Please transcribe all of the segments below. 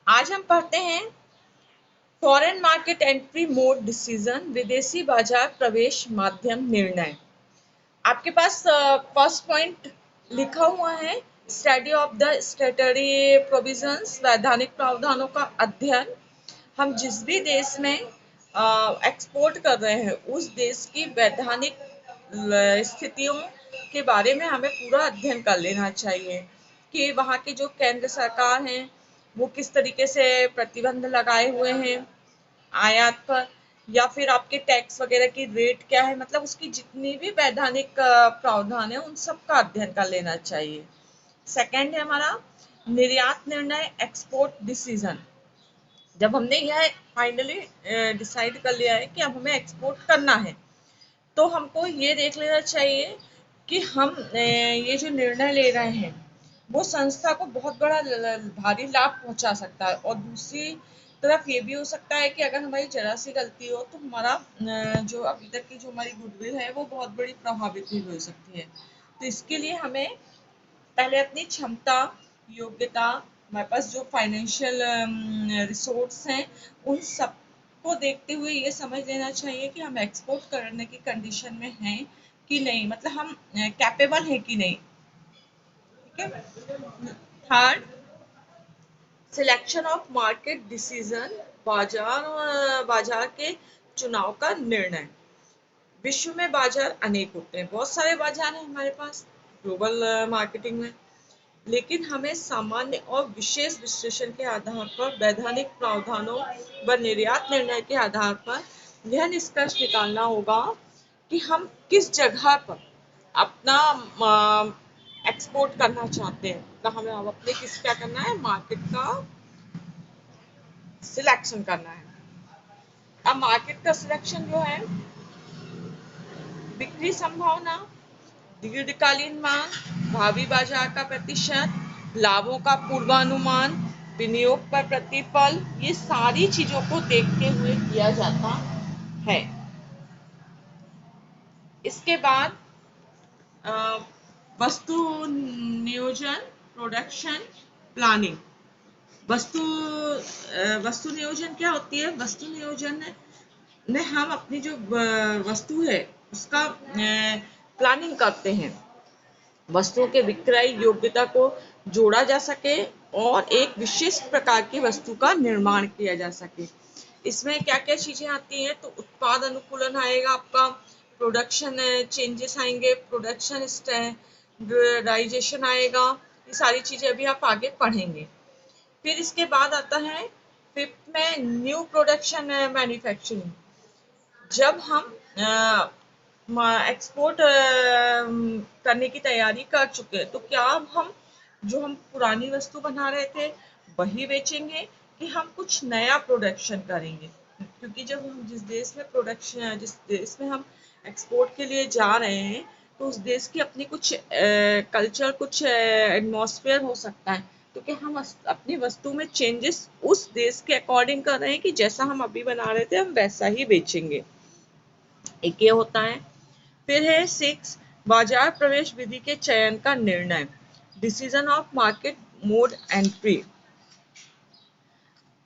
आज हम पढ़ते हैं foreign market entry mode decision, विदेशी बाजार प्रवेश माध्यम निर्णय। आपके पास फर्स्ट पॉइंट लिखा हुआ है, study of the statutory provisions, वैधानिक प्रावधानों का अध्ययन। हम जिस भी देश में एक्सपोर्ट कर रहे हैं उस देश की वैधानिक स्थितियों के बारे में हमें पूरा अध्ययन कर लेना चाहिए कि वहाँ की जो केंद्र सरकार है वो किस तरीके से प्रतिबंध लगाए हुए हैं आयात पर, या फिर आपके टैक्स वगैरह की रेट क्या है, मतलब उसकी जितनी भी वैधानिक प्रावधान है उन सब का अध्ययन कर लेना चाहिए। सेकंड है हमारा निर्यात निर्णय, एक्सपोर्ट डिसीजन। जब हमने यह फाइनली डिसाइड कर लिया है कि अब हमें एक्सपोर्ट करना है तो हमको ये देख लेना चाहिए कि हम ये जो निर्णय ले रहे हैं वो संस्था को बहुत बड़ा भारी लाभ पहुंचा सकता है, और दूसरी तरफ ये भी हो सकता है कि अगर हमारी जरा सी गलती हो तो हमारा जो अभी तक की जो हमारी गुडविल है वो बहुत बड़ी प्रभावित भी हो सकती है। तो इसके लिए हमें पहले अपनी क्षमता, योग्यता, हमारे पास जो फाइनेंशियल रिसोर्स हैं उन सब को देखते हुए ये समझ लेना चाहिए कि हम एक्सपोर्ट करने की कंडीशन में हैं कि नहीं, मतलब हम कैपेबल हैं कि नहीं। ठीक है। Third, selection of market decision, बाजार के चुनाव का निर्णय। विश्व में बाजार अनेक होते हैं, बहुत सारे बाजार हैं हमारे पास ग्लोबल मार्केटिंग में, लेकिन हमें सामान्य और विशेष विश्लेषण के आधार पर, वैधानिक प्रावधानों व निर्यात निर्णय के आधार पर यह निष्कर्ष निकालना होगा कि हम किस जगह पर अपना एक्सपोर्ट करना चाहते हैं। तो हमें अब अपने किस क्या करना है, मार्केट का सिलेक्शन करना है। अब मार्केट का सिलेक्शन जो है, बिक्री संभावना, दीर्घकालीन मांग, भावी बाजार का प्रतिशत, लाभों का पूर्वानुमान, विनियोग पर प्रतिफल, ये सारी चीजों को देखते हुए किया जाता है। इसके बाद वस्तु नियोजन, प्रोडक्शन प्लानिंग। वस्तु नियोजन क्या होती है? वस्तु नियोजन में हम अपनी जो वस्तु है उसका प्लानिंग करते हैं, वस्तुओं के विक्रय योग्यता को जोड़ा जा सके और एक विशेष प्रकार की वस्तु का निर्माण किया जा सके। इसमें क्या क्या चीजें आती हैं? तो उत्पाद अनुकूलन आएगा आपका, प्रोडक्शन चेंजेस आएंगे, प्रोडक्शन स्टैंडर्डाइजेशन आएगा, ये सारी चीजें अभी आप आगे पढ़ेंगे। फिर इसके बाद आता है फिफ्थ में न्यू प्रोडक्शन मैन्युफैक्चरिंग। जब हम एक्सपोर्ट करने की तैयारी कर चुके हैं तो क्या अब हम जो हम पुरानी वस्तु बना रहे थे वही बेचेंगे कि हम कुछ नया प्रोडक्शन करेंगे? क्योंकि जब हम जिस देश में हम एक्सपोर्ट के लिए जा रहे हैं तो उस देश की अपनी कुछ कल्चर, कुछ एटमॉस्फेयर हो सकता है, तो क्या हम अपनी वस्तु में चेंजेस उस देश के अकॉर्डिंग कर रहे हैं कि जैसा हम अभी बना रहे थे हम वैसा ही बेचेंगे? एक ये होता है। फिर है 6, बाजार प्रवेश विधि के चयन का निर्णय, decision of market mode entry.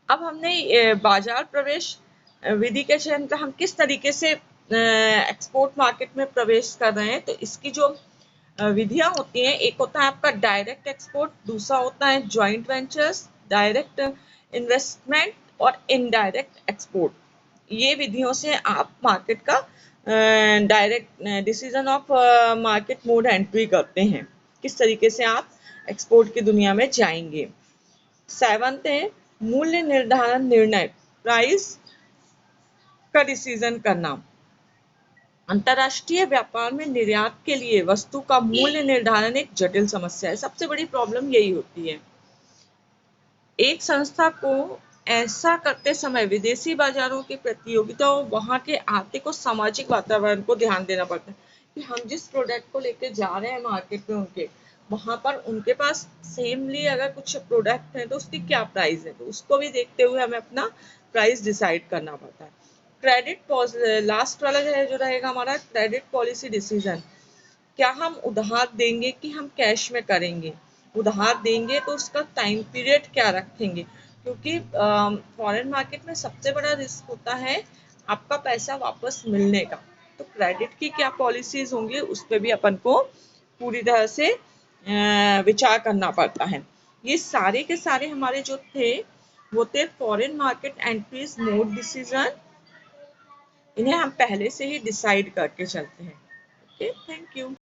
अब हमने बाजार प्रवेश विधि के चयन का, हम किस तरीके से एक्सपोर्ट मार्केट में प्रवेश कर रहे हैं, तो इसकी जो विधियां होती हैं, एक होता है आपका डायरेक्ट एक्सपोर्ट, दूसरा होता है जॉइंट वेंचर्स, डायरेक्ट इन्वेस्टमेंट और इनडायरेक्ट एक्सपोर्ट। ये विधियों से आप मार्केट का direct decision of market mode entry करते हैं, किस तरीके से आप एक्सपोर्ट की दुनिया में जाएंगे। 7th है मूल्य निर्धारण निर्णय, प्राइस का डिसीजन करना। अंतरराष्ट्रीय व्यापार में निर्यात के लिए वस्तु का मूल्य निर्धारण एक जटिल समस्या है, सबसे बड़ी प्रॉब्लम यही होती है। एक संस्था को ऐसा करते समय विदेशी बाजारों की प्रतियोगिता और वहाँ के आर्थिक और सामाजिक वातावरण को ध्यान देना पड़ता है कि हम जिस प्रोडक्ट को लेके जा रहे हैं मार्केट में उनके वहाँ पर उनके पास सेमली अगर कुछ प्रोडक्ट है तो उसकी क्या प्राइस है, तो उसको भी देखते हुए हमें अपना प्राइस डिसाइड करना पड़ता है। क्रेडिट, लास्ट वाला जो रहेगा हमारा क्रेडिट पॉलिसी डिसीजन, क्या हम उधार देंगे कि हम कैश में करेंगे? उधार देंगे तो उसका टाइम पीरियड क्या रखेंगे? क्योंकि फॉरेन मार्केट में सबसे बड़ा रिस्क होता है आपका पैसा वापस मिलने का। तो क्रेडिट की क्या पॉलिसीज होंगी उस पर भी अपन को पूरी तरह से विचार करना पड़ता है। ये सारे के सारे हमारे जो थे वो थे foreign market entries mode decision. इन्हें हम पहले से ही डिसाइड करके चलते हैं। Okay, thank you.